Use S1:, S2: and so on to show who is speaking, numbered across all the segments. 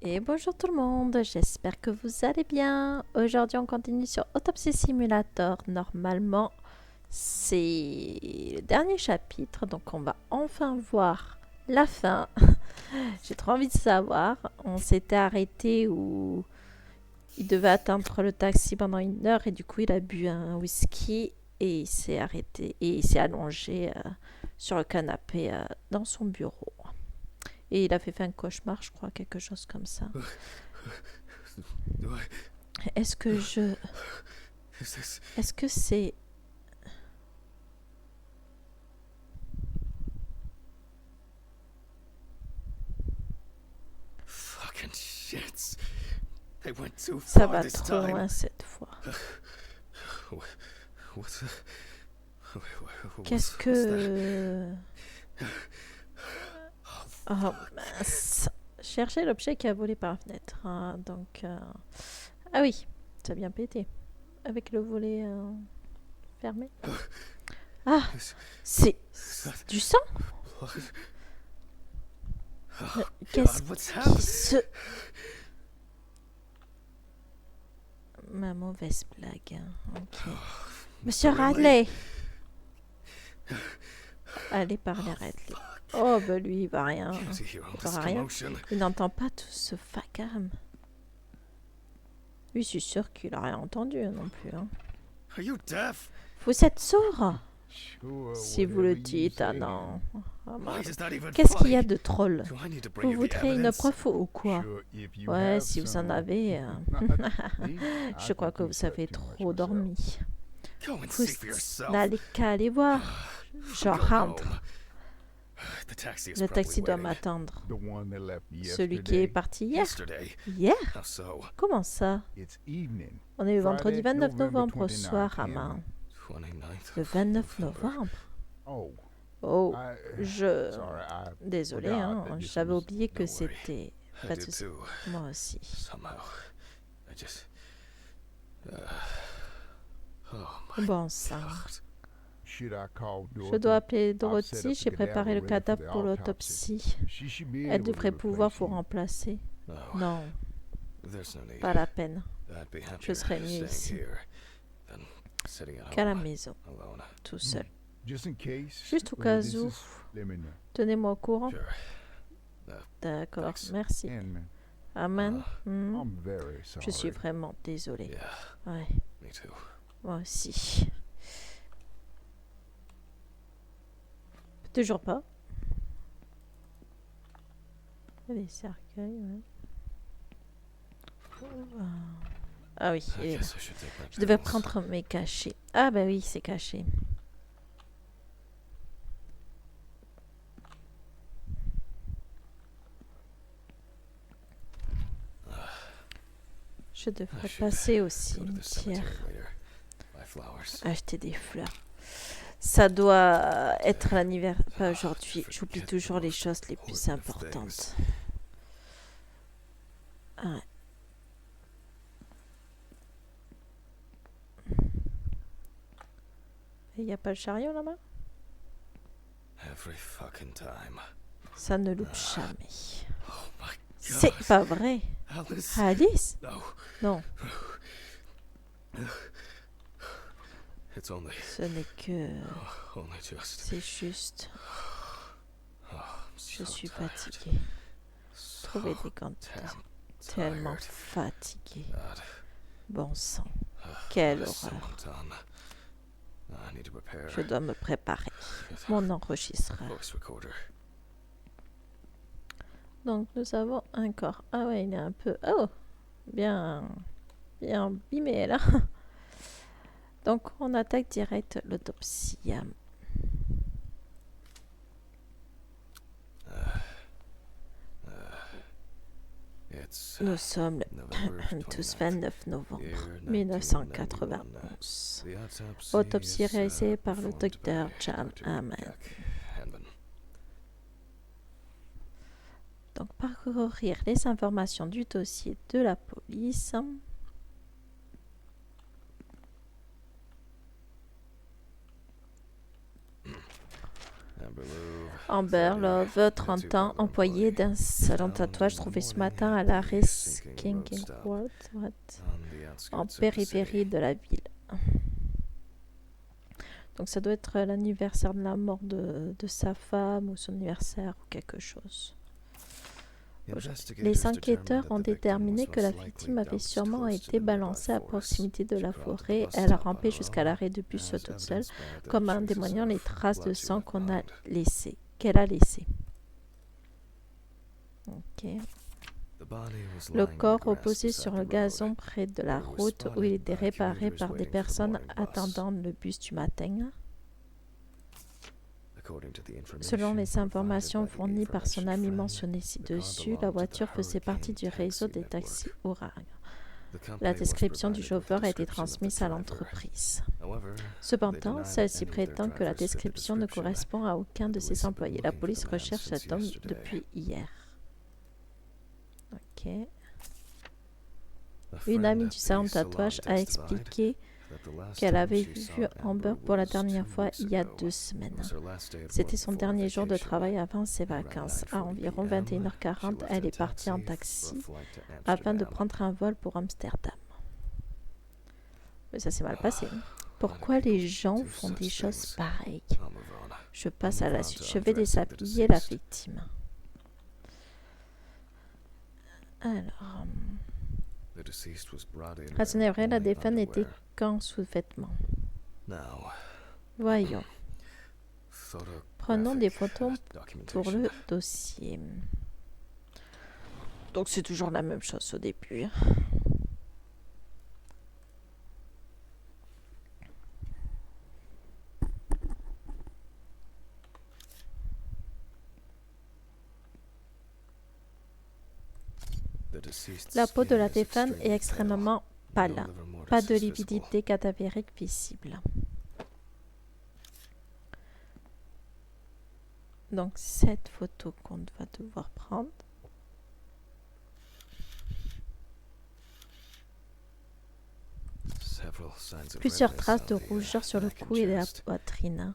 S1: Et bonjour tout le monde, j'espère que vous allez bien. Aujourd'hui on continue sur Autopsy Simulator. Normalement c'est le dernier chapitre, donc on va enfin voir la fin. J'ai trop envie de savoir. On s'était arrêté où il devait attendre le taxi pendant 1 heure et du coup il a bu un whisky et il s'est arrêté et il s'est allongé sur le canapé dans son bureau. Et il a fait un cauchemar, je crois, quelque chose comme ça. Est-ce que je... Est-ce que c'est...
S2: Fucking shits. They went too
S1: Ça
S2: far
S1: va
S2: this
S1: trop
S2: time.
S1: loin cette fois.
S2: What's
S1: Qu'est-ce que... Oh mince. Cherchez l'objet qui a volé par la fenêtre. Hein, donc... Ah oui, ça a bien pété. Avec le volet fermé. Ah, c'est du sang. Qu'est-ce qui se... Ma mauvaise blague. Hein. Ok. Monsieur Radley. Allez parler à Radley. Oh, bah lui, il va rien. Il fera rien. Il n'entend pas tout ce vacarme. Lui, je suis sûr qu'il a rien entendu non plus. Hein.
S2: Are you deaf?
S1: Vous êtes sourd? Si vous le dites, ah non. Ah, qu'est-ce qu'il y a de troll? Vous voudrez une preuve ou quoi? Ouais, si vous en avez. Je crois que vous avez trop dormi. Vous n'allez qu'à aller voir. Je rentre. Le taxi doit m'attendre. Celui qui est parti hier? Hier? Comment ça? On est le vendredi 29 novembre au soir, Aman. Le 29 novembre? Oh, Désolé, hein, j'avais oublié que c'était... Pas de souci. Moi aussi. Bon sang. Je dois appeler Dorothy, j'ai préparé le cadavre pour l'autopsie. Elle devrait pouvoir vous remplacer. Non, pas la peine. Je serai mieux ici qu'à la maison, tout seul. Juste au cas où, tenez-moi au courant. D'accord, merci. Amen. Je suis vraiment désolée. Ouais. Moi aussi. Toujours pas. Les cercueils, ouais. Ah oui, je devais prendre mes cachets. Ah bah oui, c'est caché. Je devrais passer au cimetière. Acheter des fleurs. Ça doit être l'anniversaire. Pas aujourd'hui. J'oublie toujours les choses les plus importantes. Ah. Il n'y a pas le chariot là-bas? Ça ne loupe jamais. C'est pas vrai. Alice? Non. Ce n'est que... C'est juste... Je suis fatigué. Trouvez des gants. Tellement fatigué. Bon sang. Quelle horreur. Je dois me préparer. Mon enregistreur. Donc nous avons un corps. Ah ouais, il est un peu... Oh, bien bimé là. Donc on attaque direct l'autopsie. Nous sommes le 29 novembre 1991. Autopsie réalisée par le docteur John Hammond. Donc parcourir les informations du dossier de la police. Amber Love, 30 ans, employée d'un salon de tatouage trouvé ce matin à l'arrêt King Road, en périphérie de la ville. Donc ça doit être l'anniversaire de la mort de sa femme ou son anniversaire ou quelque chose. Les enquêteurs ont déterminé que la victime avait sûrement été balancée à proximité de la forêt. Elle a rampé jusqu'à l'arrêt de bus toute seule, comme en témoignant les traces de sang qu'elle a laissées. Okay. Le corps reposait sur le gazon près de la route où il était réparé par des personnes attendant le bus du matin. Selon les informations fournies par son ami mentionné ci-dessus, la voiture faisait partie du réseau des taxis Ourang. La description du chauffeur a été transmise à l'entreprise. Cependant, celle-ci prétend que la description ne correspond à aucun de ses employés. La police recherche cet homme depuis hier. Ok. Une amie du salon de tatouage a expliqué qu'elle avait vu Amber pour la dernière fois il y a 2 semaines. C'était son dernier jour de travail avant ses vacances. À environ 21h40, elle est partie en taxi afin de prendre un vol pour Amsterdam. Mais ça s'est mal passé. Pourquoi les gens font des choses pareilles? Je passe à la suite. Je vais déshabiller la victime. Alors... À son vrai, la défunte n'était qu'en sous-vêtements. Voyons. Prenons des photos pour le dossier. Donc c'est toujours la même chose au début. La peau de la défunte est extrêmement pâle. Pas de lividité cadavérique visible. Donc cette photo qu'on va devoir prendre. Plusieurs traces de rougeur sur le cou et la poitrine.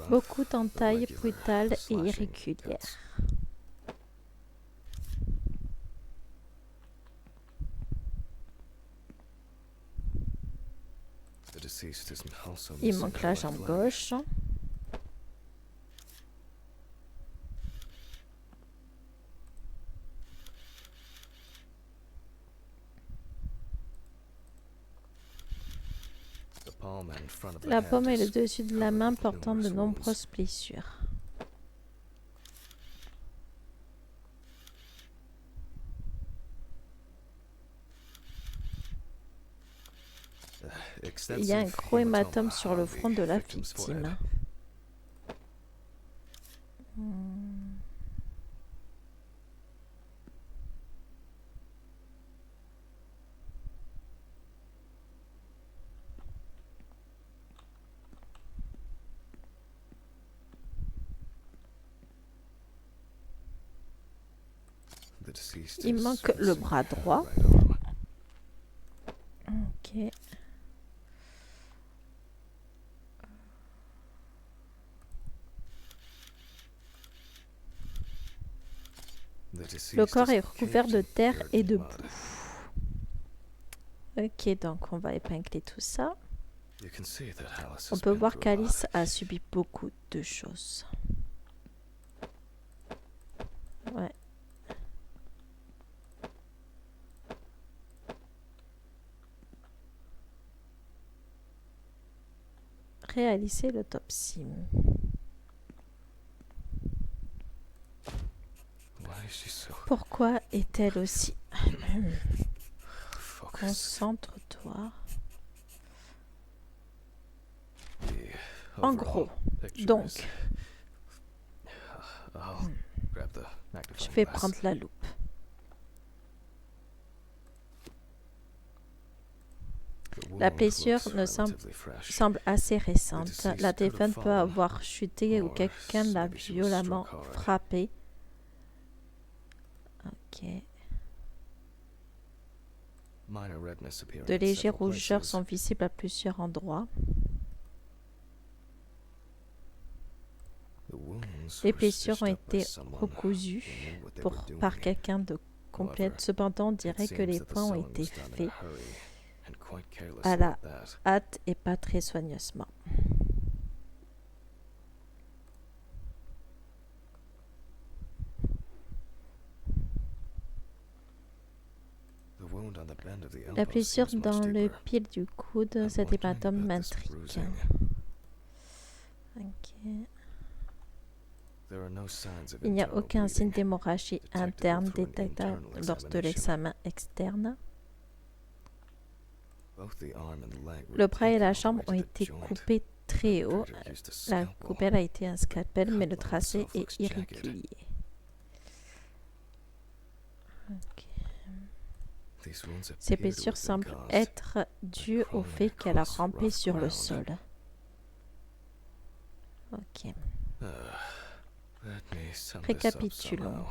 S1: Beaucoup d'entailles brutales et irrégulières. Il manque la jambe gauche. La paume et le dessus de la main portant de nombreuses blessures. Il y a un gros hématome sur le front de la victime. Il manque le bras droit. Ok. Le corps est recouvert de terre et de boue. Ok, donc on va épingler tout ça. On peut voir qu'Alice a subi beaucoup de choses. Ouais. Réaliser l'autopsie. Pourquoi est-elle aussi... Concentre-toi. En gros, donc, je vais prendre la loupe. La blessure semble assez récente. La défunte peut avoir chuté ou quelqu'un l'a violemment frappée. Ok. De légers rougeurs sont visibles à plusieurs endroits. Les blessures ont été recousues par quelqu'un de complète. Cependant, on dirait que les points ont été faits à la hâte et pas très soigneusement. La blessure dans le pied du coude, cet hématome m'intrigue. Ok. Il n'y a aucun signe d'hémorragie interne détectable lors de l'examen externe. Le bras et la jambe ont été coupés très haut. La coupelle a été un scalpel, mais le tracé est irrégulier. Okay. Ces blessures semblent être dues au fait qu'elle a rampé sur le sol. Ok. Récapitulons.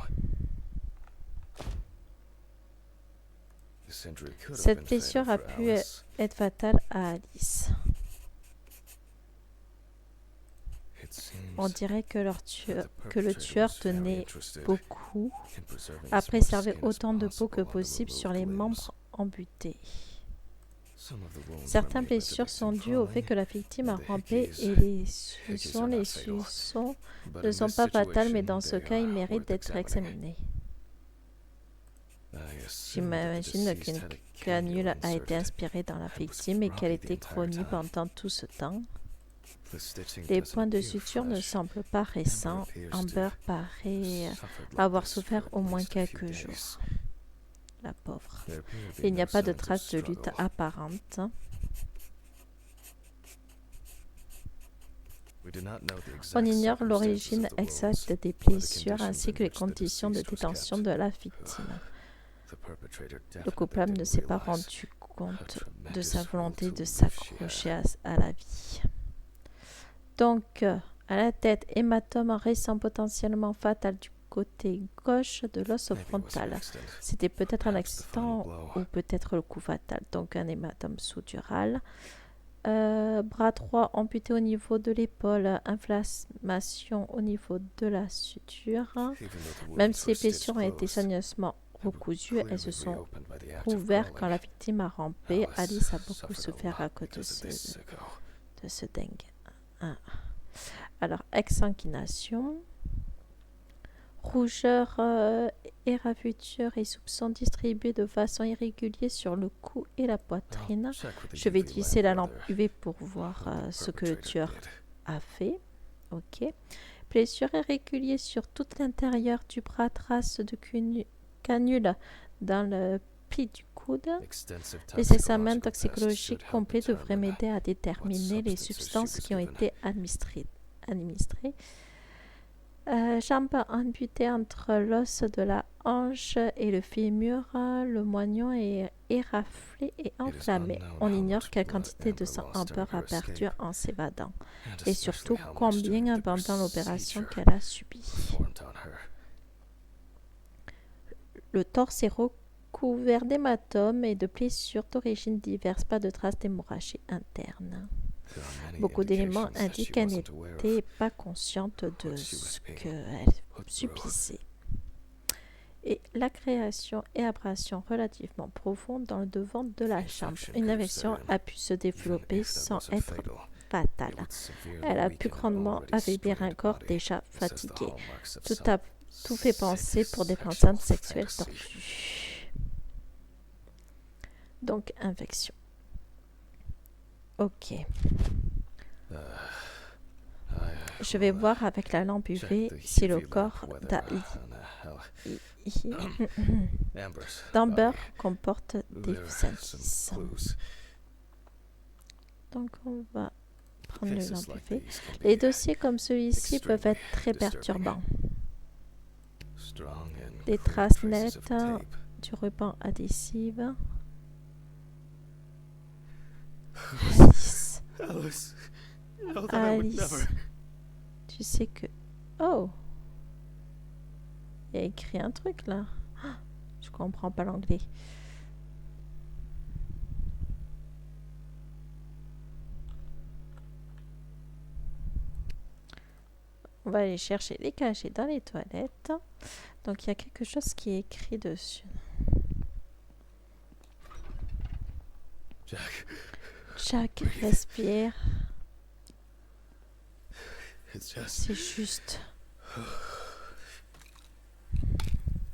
S1: Cette blessure a pu être fatale à Alice. On dirait que le tueur tenait beaucoup à préserver autant de peau que possible sur les membres amputés. Certaines blessures sont dues au fait que la victime a rampé et les suçons ne sont pas fatales, mais dans ce cas, ils méritent d'être examinés. J'imagine qu'une canule a été inspirée dans la victime et qu'elle était chronique pendant tout ce temps. Les points de suture ne semblent pas récents. Amber paraît avoir souffert au moins quelques jours. La pauvre. Il n'y a pas de traces de lutte apparente. On ignore l'origine exacte des blessures ainsi que les conditions de détention de la victime. Le coupable ne s'est pas rendu compte de sa volonté de s'accrocher à la vie. Donc, à la tête, hématome récent potentiellement fatal du côté gauche de l'os frontal. C'était peut-être un accident ou peut-être le coup fatal. Donc, un hématome sous-dural. Bras droit amputé au niveau de l'épaule, inflammation au niveau de la suture. Même si les blessures ont été soigneusement recousues, elles se sont ouvertes quand la victime a rampé. Alice a beaucoup souffert à cause de ce dingue. Ah. Alors, exsanguination, rougeur, éraflure et soupçons distribués de façon irrégulière sur le cou et la poitrine. Je vais utiliser la lampe UV pour voir ce que le tueur a fait. Ok. Blessure irrégulière sur tout l'intérieur du bras, trace de canule dans le pli du coude. Les examens toxicologiques complets devraient m'aider à déterminer les substances qui ont été administrées. Jambes amputées entre l'os de la hanche et le fémur, le moignon est éraflé et enflammé. On ignore quelle quantité de sang Amber a perdu en s'évadant et surtout combien pendant l'opération qu'elle a subie. Le torse est recouvert d'hématomes et de blessures d'origine diverse, pas de traces d'hémorragie interne. Beaucoup d'éléments indiquent qu'elle n'était pas consciente de ce qu'elle subissait. Et la création et abrasion relativement profonde dans le devant de la jambe. Une infection a pu se développer sans être fatale. Elle a pu grandement affaiblir un corps déjà fatigué. Tout fait penser pour des enceintes sexuelles tordues. Donc, infection. Ok. Je vais voir avec la lampe UV si le corps d'Amber comporte des indices. Donc on va prendre le lampe UV. Les dossiers comme celui-ci peuvent être très perturbants. Des traces nettes du ruban adhésif.
S2: Alice, you know that I would never.
S1: Alice, tu sais que... Oh, il y a écrit un truc là. Ah, je comprends pas l'anglais. On va aller chercher les cachets dans les toilettes. Donc il y a quelque chose qui est écrit dessus.
S2: Jack,
S1: Jack, respire.
S2: it's just.
S1: C'est juste.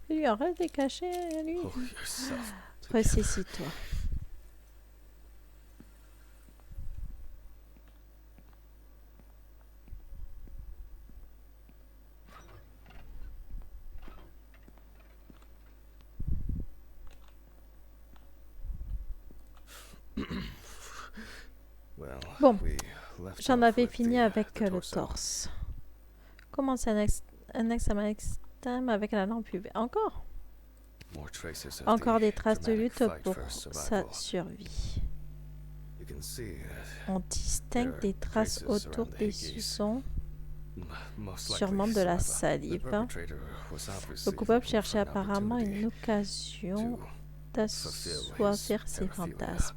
S1: Lui, arrête les cachets, lui.
S2: Pull yourself together.
S1: Ressaisis-toi.
S2: Well,
S1: Bon,
S2: we left
S1: j'en
S2: off
S1: avais
S2: with
S1: fini
S2: the
S1: avec le
S2: torso.
S1: torse. Commence un examen extrême avec la lampe UV. Encore?
S2: More traces of
S1: Encore
S2: the
S1: des traces de
S2: dramatic
S1: lutte
S2: fight
S1: pour
S2: for
S1: sa
S2: survival.
S1: survie.
S2: You can see
S1: On distingue des traces
S2: traces
S1: autour
S2: around the
S1: des
S2: Higgies.
S1: suçons,
S2: most likely
S1: sûrement de la
S2: saliva. The
S1: salive.
S2: perpetrator was
S1: Le
S2: obviously
S1: coupable
S2: looking
S1: cherchait
S2: for an
S1: apparemment une
S2: opportunity
S1: occasion
S2: to
S1: d'assouvir ses fantasmes.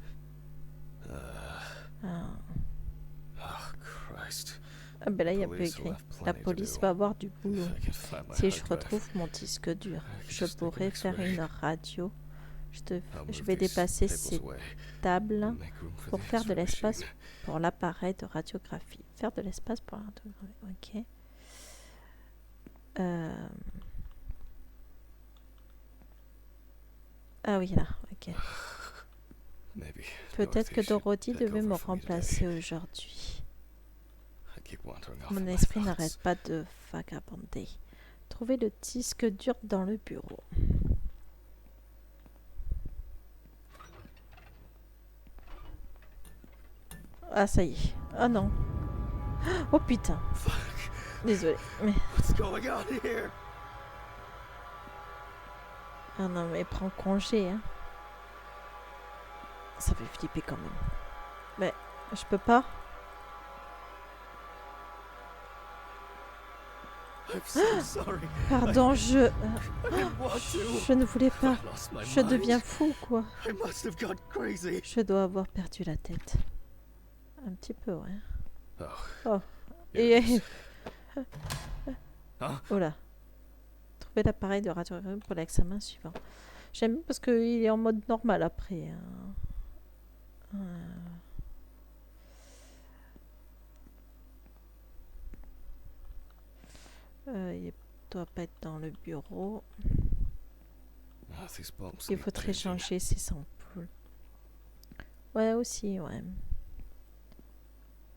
S1: Ah.
S2: Oh Christ.
S1: Ah ben là, il y a plus
S2: Police will
S1: écrit.
S2: have
S1: La
S2: plenty to
S1: police
S2: do.
S1: va avoir du boulot.
S2: If I can find my
S1: Si
S2: hard
S1: je
S2: drive,
S1: retrouve mon disque dur,
S2: I can
S1: je
S2: just take an
S1: pourrais faire
S2: X-ray.
S1: une radio.
S2: I'll
S1: Je
S2: move
S1: vais
S2: these
S1: déplacer
S2: tables
S1: ces
S2: away
S1: tables
S2: and make room for
S1: pour
S2: the
S1: faire de
S2: X-ray
S1: l'espace
S2: machine.
S1: pour l'appareil de radiographie. Faire de l'espace pour la radiographie. Ok. Ah oui, là. Ok.
S2: Maybe
S1: Peut-être que
S2: Dorothy should
S1: Dorothy
S2: take
S1: devait
S2: over
S1: me
S2: for me today.
S1: remplacer aujourd'hui.
S2: I keep wandering off
S1: Mon
S2: in my
S1: esprit
S2: thoughts.
S1: n'arrête pas de vagabonder. Trouver le disque dur dans le bureau. Ah, ça y est. Ah non. Oh putain.
S2: Fuck.
S1: Désolé. Mais...
S2: What's going on here?
S1: Ah non, mais prends congé, hein. Ça fait flipper quand même. Mais je peux pas.
S2: I'm so sorry.
S1: Pardon,
S2: I didn't want to.
S1: je ne voulais pas.
S2: I lost my
S1: Je
S2: mind.
S1: deviens fou, quoi.
S2: I must have gone crazy.
S1: Je dois avoir perdu la tête. Un petit peu, ouais.
S2: Oh.
S1: Oh.
S2: Here it
S1: Et...
S2: is. Hein?
S1: Oh là. Trouver l'appareil de radiographie pour l'examen suivant. J'aime bien parce qu'il est en mode normal après. Il doit pas être dans le bureau.
S2: Ah, these bulbs
S1: Il
S2: need
S1: faudrait
S2: changing.
S1: changer ses ampoules. Ouais, aussi, ouais.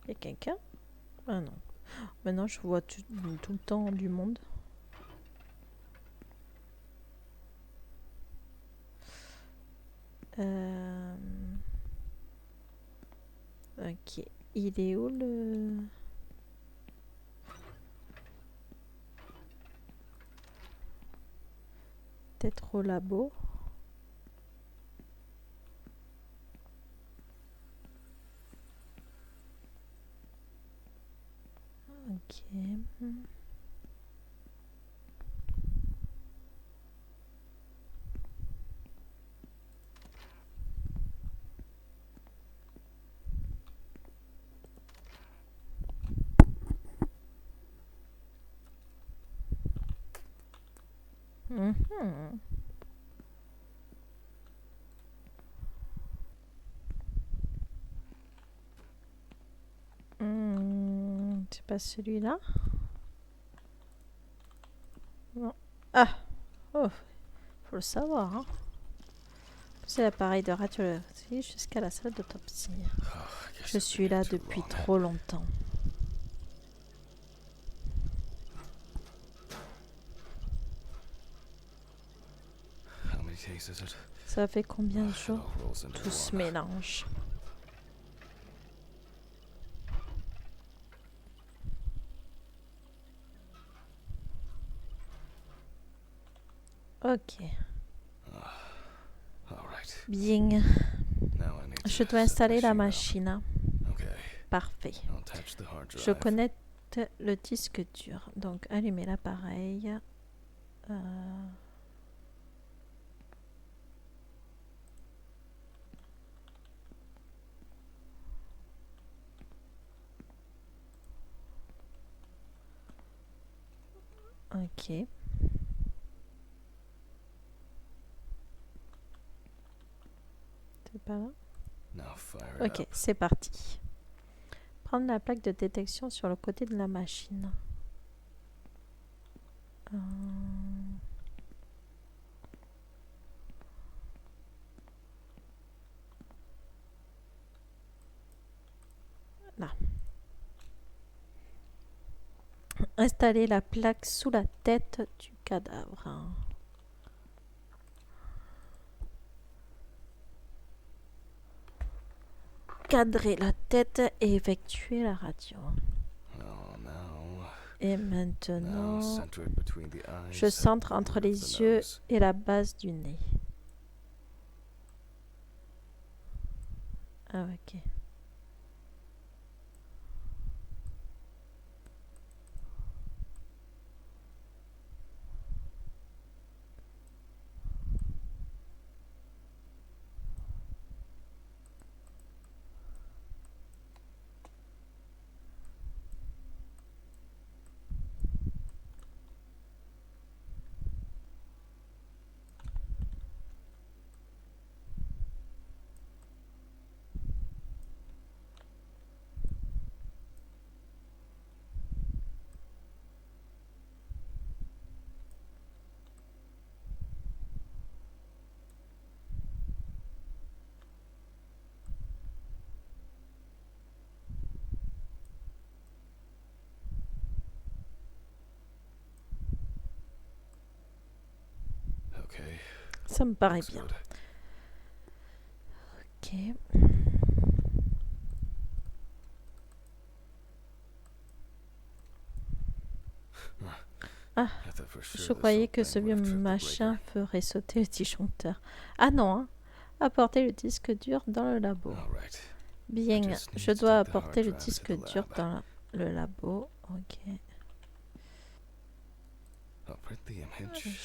S1: Il y a quelqu'un? Ah non. Maintenant, je vois tout le temps du monde. Ok. Il est où le... Peut-être au labo. Ok. Mhm. C'est pas celui-là? Non. Ah! Oh! Faut le savoir, hein. C'est l'appareil de radiographie jusqu'à la salle d'autopsie.
S2: Oh, I guess
S1: Je
S2: I've
S1: suis
S2: been
S1: là
S2: here too
S1: depuis
S2: long.
S1: trop longtemps.
S2: How many days is it?
S1: Ça fait combien de
S2: It
S1: jours?
S2: all rolls into
S1: Tout se
S2: one.
S1: mélange. Ok.
S2: All right.
S1: Bien.
S2: Now I need
S1: Je
S2: to
S1: dois
S2: set
S1: installer la
S2: machine up.
S1: machine.
S2: Okay.
S1: Parfait. Je connecte le disque dur. Donc, allumez l'appareil. Ok. C'est pas là? Ok, c'est parti. Prendre la plaque de détection sur le côté de la machine. Là. Installer la plaque sous la tête du cadavre. Cadrer la tête et effectuer la radio. Et maintenant, je centre entre les yeux et la base du nez. Ah, ok. Ça me paraît bien. Ok. Ah, je croyais que ce vieux machin ferait sauter le disjoncteur. Ah non, hein. Apporter le disque dur dans le labo. Bien, je dois apporter le disque dur dans le labo. Ok.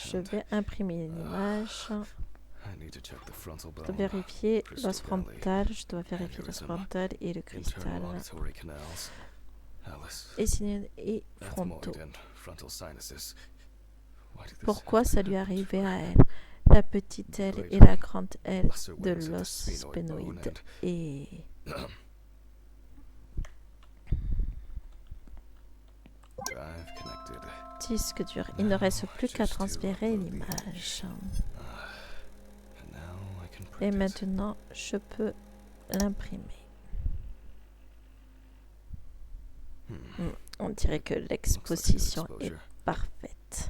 S1: Je vais imprimer l'image. Je dois vérifier l'os frontal. Je dois vérifier l'os frontal et le cristal. Et frontaux. Pourquoi ça lui arrivait à elle? La petite aile et la grande aile de l'os sphénoïde et... Disque dur. Il ne reste plus qu'à transférer l'image. Et maintenant, je peux l'imprimer. On dirait que l'exposition est parfaite.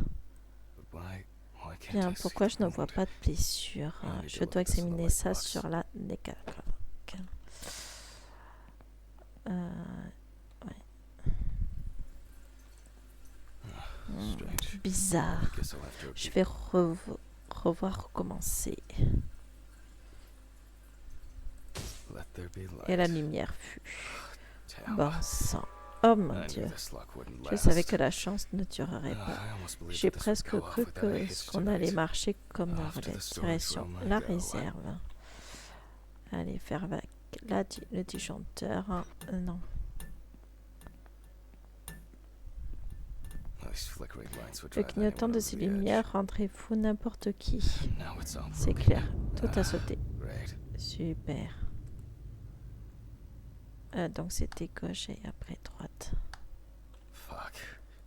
S1: Bien, pourquoi je ne vois pas de blessure? Je dois examiner ça sur la nécrologue. Ouais. Bizarre. Je vais recommencer. Et la lumière fut. Bon sang. Oh mon Dieu. Je savais que la chance ne durerait pas. J'ai presque cru qu'on allait marcher comme dans la direction. La réserve. Allez, faire avec le disjoncteur. Non. Le clignotant de ces lumières rendrait fou n'importe qui. C'est clair. Tout a sauté. Super. Donc c'était gauche et après droite.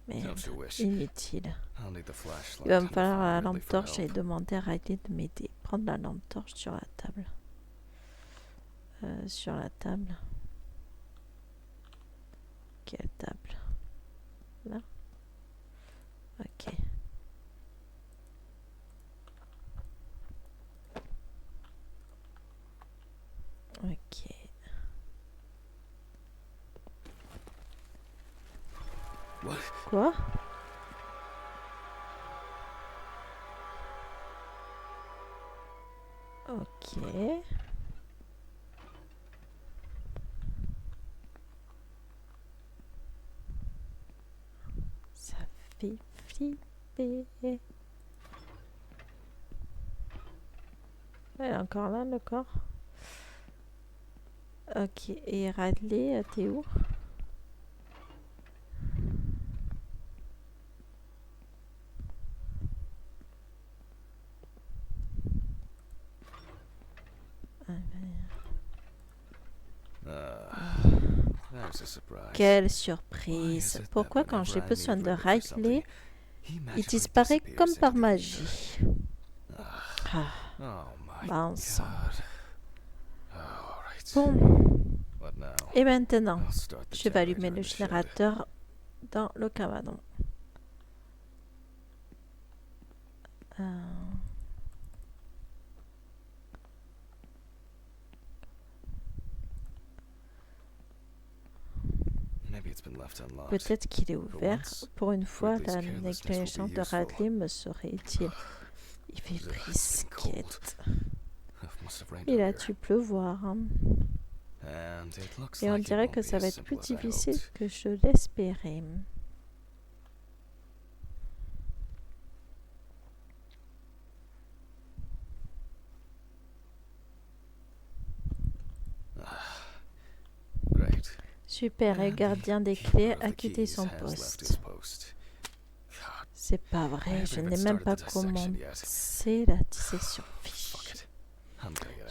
S1: Merde, inutile. Il va me falloir la lampe torche et demander à Riley de m'aider. Prendre la lampe torche sur la table. Sur la table. Quelle table? Là? Ok. Ok. Quoi? Ok. flipper. Elle est encore là, le corps. Ok, et Radley, t'es où? Quelle surprise! Pourquoi quand j'ai besoin de Riley, il disparaît comme par magie? Ah, bon sang. Bon. Et maintenant, je vais allumer le générateur dans le cabanon. Peut-être qu'il est ouvert. Pour une fois, la négligence de Radley me serait utile. Il fait brisquette. Il a dû pleuvoir. Hein. Et on dirait que ça va être plus difficile que je l'espérais. Super, et gardien des clés a quitté son poste. C'est pas vrai, je n'ai même pas commencé la dissection.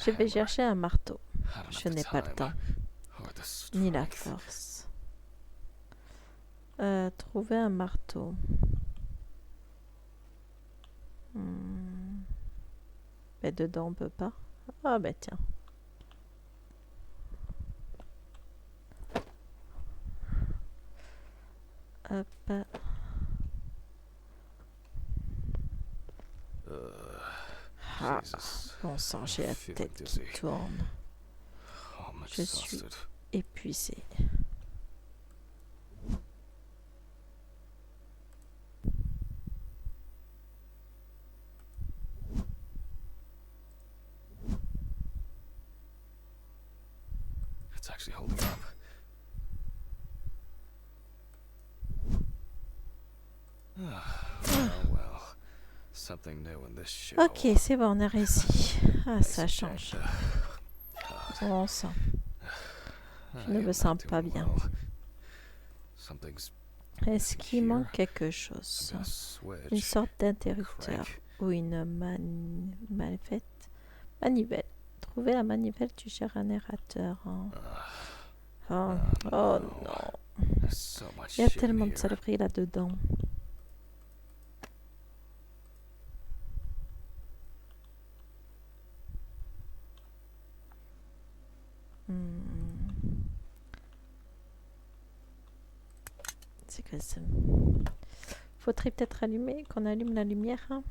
S1: Je vais chercher un marteau. Je n'ai pas le temps, ni la force. Trouver un marteau. Mais dedans on peut pas. Ah bah tiens. Hop. Ah, bon sang, j'ai la tête qui tourne. Je suis épuisé.
S2: It's actually holding up.
S1: Ok, c'est bon, on a réussi. Ah, ça change. Bon sang. Je ne me sens pas bien. Est-ce qu'il manque quelque chose? Une sorte d'interrupteur ou une manivelle. Trouver la manivelle du générateur. Oh non. Il y a tellement de saloperies là-dedans. C'est que ça. Faudrait peut-être qu'on allume la lumière. Hein.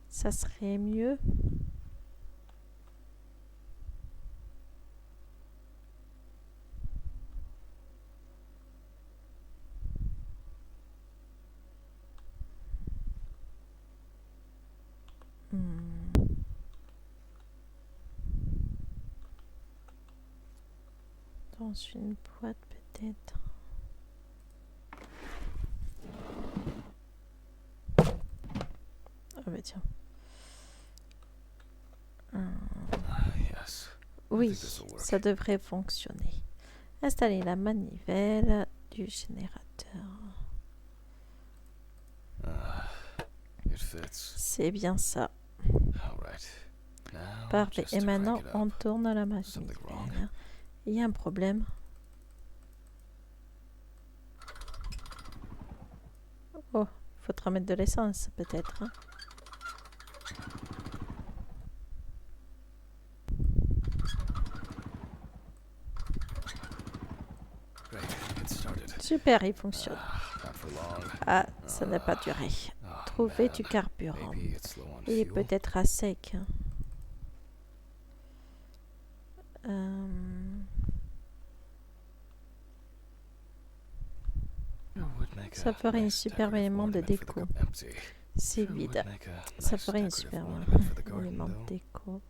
S1: Ça serait mieux. Dans une boîte peut-être. Ah bah tiens. Oui, ça devrait fonctionner. Installer la manivelle du générateur. C'est bien ça. Parfait. Et maintenant, on tourne la manivelle. Il y a un problème. Oh, il faut te remettre de l'essence peut-être. Hein. Super, il fonctionne. Ah, ça n'a pas duré. Trouver du carburant. Il est peut-être à sec. Ça ferait un super élément de déco. C'est vide. Ça ferait un super élément de déco.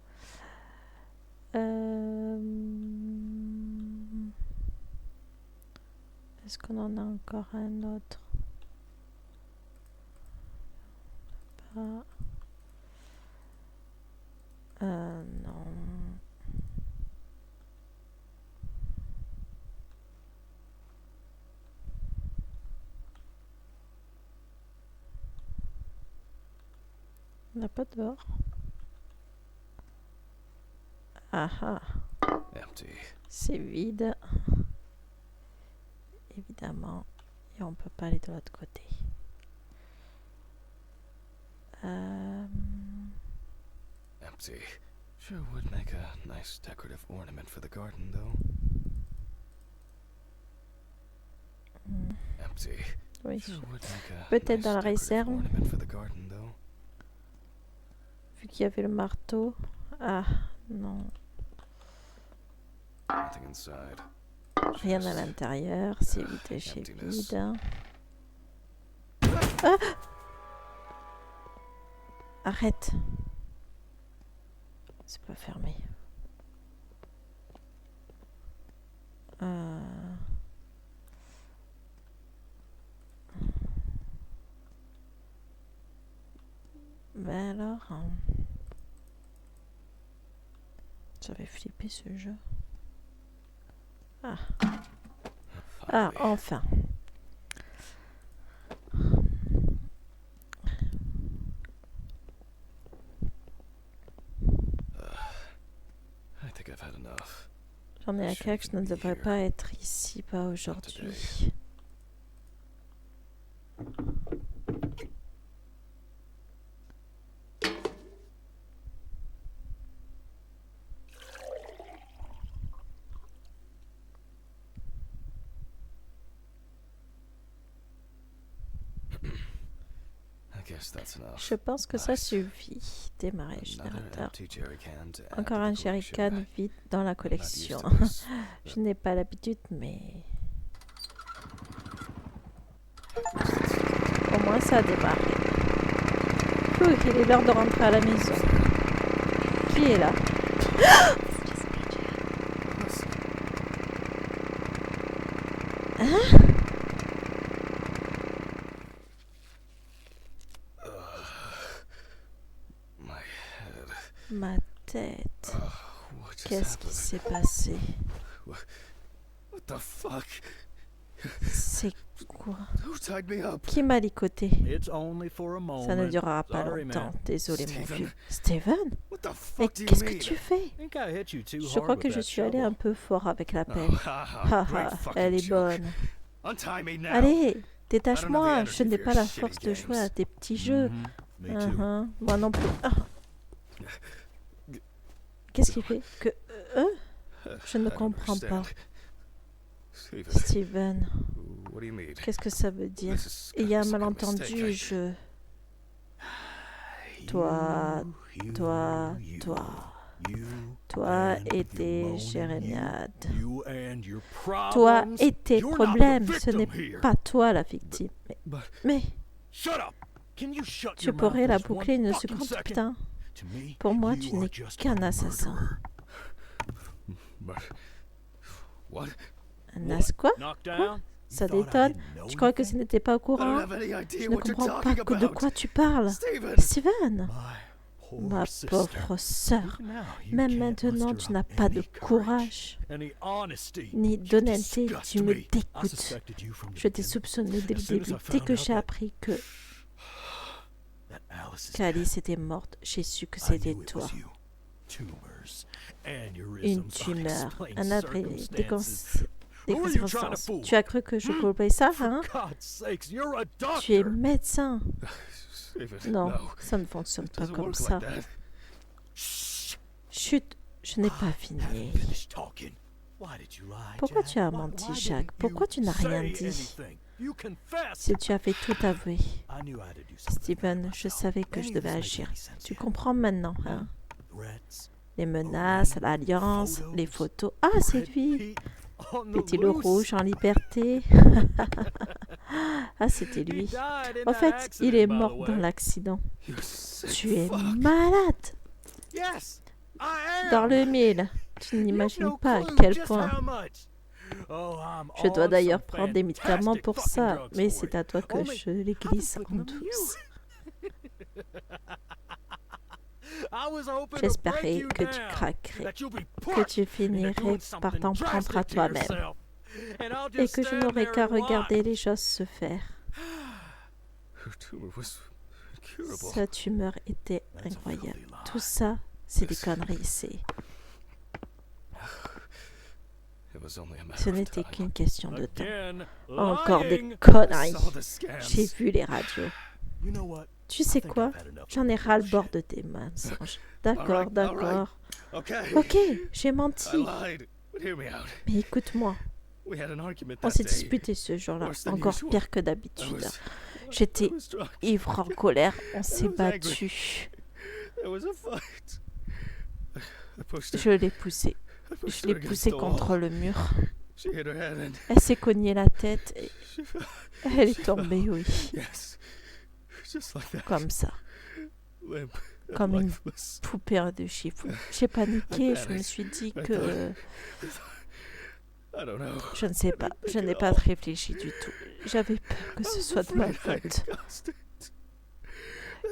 S1: Est-ce qu'on en a encore un autre? pas. Non. On n'a pas dehors. Ah ah. C'est vide. Évidemment. Et on peut pas aller de l'autre côté.
S2: Empty. Sure would make a nice decorative ornament for the garden, though. Empty.
S1: Oui.
S2: Sure would make a
S1: Peut-être
S2: nice
S1: dans la
S2: decorative
S1: réserve.
S2: ornament for the garden, though.
S1: Vu qu'il y avait le marteau. Ah, non.
S2: Nothing inside.
S1: Rien à
S2: Just
S1: l'intérieur. C'est vide chez
S2: emptiness.
S1: vide. Ah! Arrête. C'est pas fermé. Ben alors... J'avais flippé ce jeu. Ah. Ah, enfin.
S2: I think I've had enough.
S1: J'en ai à cœur que je ne devrais pas être ici, pas aujourd'hui. Je pense que ça suffit. Démarrer le générateur. Encore un jerrycan vide dans la collection. Je n'ai pas l'habitude, mais... Au moins ça a démarré. Ouh, il est l'heure de rentrer à la maison. Qui est là? Hein? Ma tête. Qu'est-ce qui s'est passé?
S2: What the fuck?
S1: C'est quoi?
S2: Who tied me up?
S1: Qui m'a licoté? Ça ne durera pas
S3: Sorry,
S1: longtemps.
S3: man.
S1: Désolé, mon
S2: Steven.
S1: vieux. Steven?
S2: What the
S1: Mais
S2: fuck do you
S1: qu'est-ce que
S2: mean?
S1: tu fais? Je crois que je suis allé un peu fort avec la pelle.
S2: Oh, haha, great
S1: Haha,
S2: fucking
S1: elle est
S2: joke.
S1: bonne.
S2: Untie me now.
S1: Allez, détache-moi.
S2: energy
S1: Je n'ai
S2: for
S1: pas
S2: your
S1: la
S2: shitty
S1: force de jouer
S2: games.
S1: à des petits jeux.
S3: Me
S1: Moi non plus. Ah. Qu'est-ce qu'il fait? Je ne
S2: I don't
S1: comprends pas.
S2: understand. Steven,
S1: Steven,
S2: what do you mean?
S1: qu'est-ce que ça veut dire?
S2: This is
S1: Il y a un
S2: some kind of
S1: malentendu,
S2: mistake.
S1: Toi et tes jérémiades. Toi et tes problèmes. Ce n'est pas toi la victime. Mais tu pourrais la boucler une seconde, putain. Pour moi, tu n'es qu'un assassin.
S2: What?
S1: Un as quoi? Quoi? Ça détonne. Tu crois que ce n'était pas au
S2: I don't
S1: courant?
S2: have any
S1: Je
S2: idea
S1: ne
S2: what you're
S1: comprends pas
S2: talking
S1: de
S2: about.
S1: quoi tu parles.
S2: Steven!
S1: Steven, ma pauvre sœur, même maintenant tu n'as pas de courage ni d'honnêteté, tu me dégoûtes. Je t'ai soupçonné dès le début. Dès que j'ai appris qu'Alice était morte, j'ai su que c'était toi. Une tumeur, un adresse, des conséquences. Tu as cru que je pouvais ça, hein? Tu es médecin.
S2: Steven,
S1: Non,
S2: no.
S1: ça ne fonctionne
S2: It
S1: pas
S2: doesn't
S1: comme
S2: work
S1: ça.
S2: like that.
S1: Chut, je n'ai pas fini. Pourquoi tu as menti, Jack? Pourquoi tu n'as rien dit? Si tu avais tout avoué. Steven, je savais que je devais agir. Tu comprends maintenant, hein? Les menaces, l'alliance, les photos. Ah, c'est lui! Petit loup rouge en liberté. Ah, c'était lui. En fait, il est mort dans l'accident.
S2: You sick
S1: Tu es
S2: fuck.
S1: malade!
S3: Yes,
S1: Dans le mille. Tu n'imagines pas à quel point. Je dois d'ailleurs prendre des médicaments pour ça, mais c'est à toi que je les glisse en douce. J'espérais que tu craquerais, que tu finirais par t'en prendre à toi-même, et que je n'aurais qu'à regarder les choses se faire. Sa tumeur était incroyable. Tout ça, c'est des conneries, Ce n'était qu'une question de temps. Encore des conneries. J'ai vu les radios. Tu sais quoi? J'en ai ras-le-bord de tes mensonges. D'accord, d'accord. Ok, j'ai menti. Mais écoute-moi. On s'est disputé ce jour-là, encore pire que d'habitude. J'étais ivre en colère, on s'est battu. Je l'ai poussée. Je l'ai poussée contre le mur. Elle s'est cognée la tête et elle est tombée, oui. Comme ça. Comme une poupée de chiffon. J'ai paniqué, je me suis dit que... Je ne sais pas, je n'ai pas réfléchi du tout. J'avais peur que ce soit de ma faute.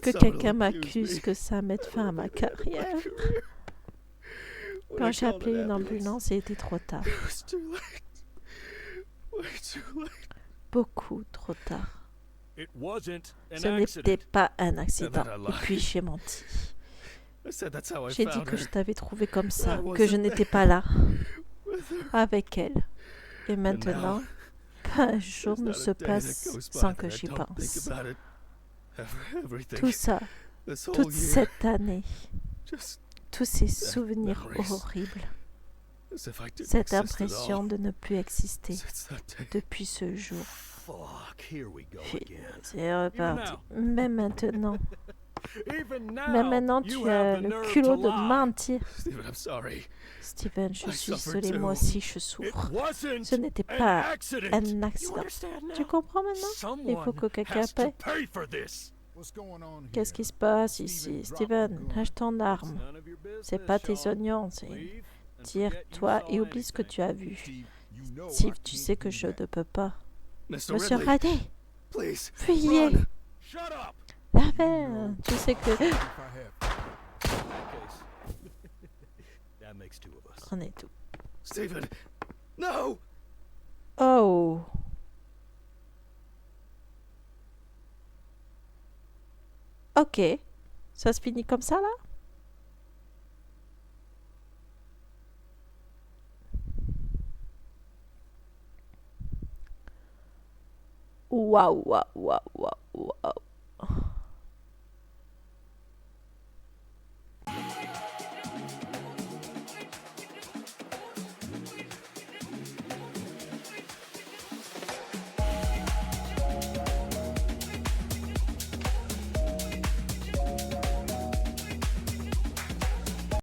S1: Que quelqu'un m'accuse, que ça mette fin à ma carrière. Quand j'ai appelé une ambulance, il était trop tard. Beaucoup trop tard. Ce n'était pas un accident. Et puis j'ai menti. J'ai dit que je t'avais trouvé comme ça, que je n'étais pas là, avec elle. Et maintenant, pas un jour ne se passe sans que j'y pense. Tout ça, toute cette année, tous ces souvenirs horribles, cette impression de ne plus exister depuis ce jour. C'est reparti. Même maintenant, tu as le culot de mentir. Steven, je suis désolé, moi aussi je souffre. Ce n'était pas un accident. Tu comprends maintenant? Il faut que quelqu'un paie. Qu'est-ce qui se passe ici? Steven, lâche ton arme. C'est pas tes oignons, c'est... Tire-toi et oublie ce que tu as vu. Steve, tu sais que je ne peux pas. Monsieur Radé, fuyez. La veine, tu sais que... On est tout.
S2: Steven, no!
S1: Oh. Ok. Ça se finit comme ça, là? Waouh, waouh, waouh, waouh, waouh.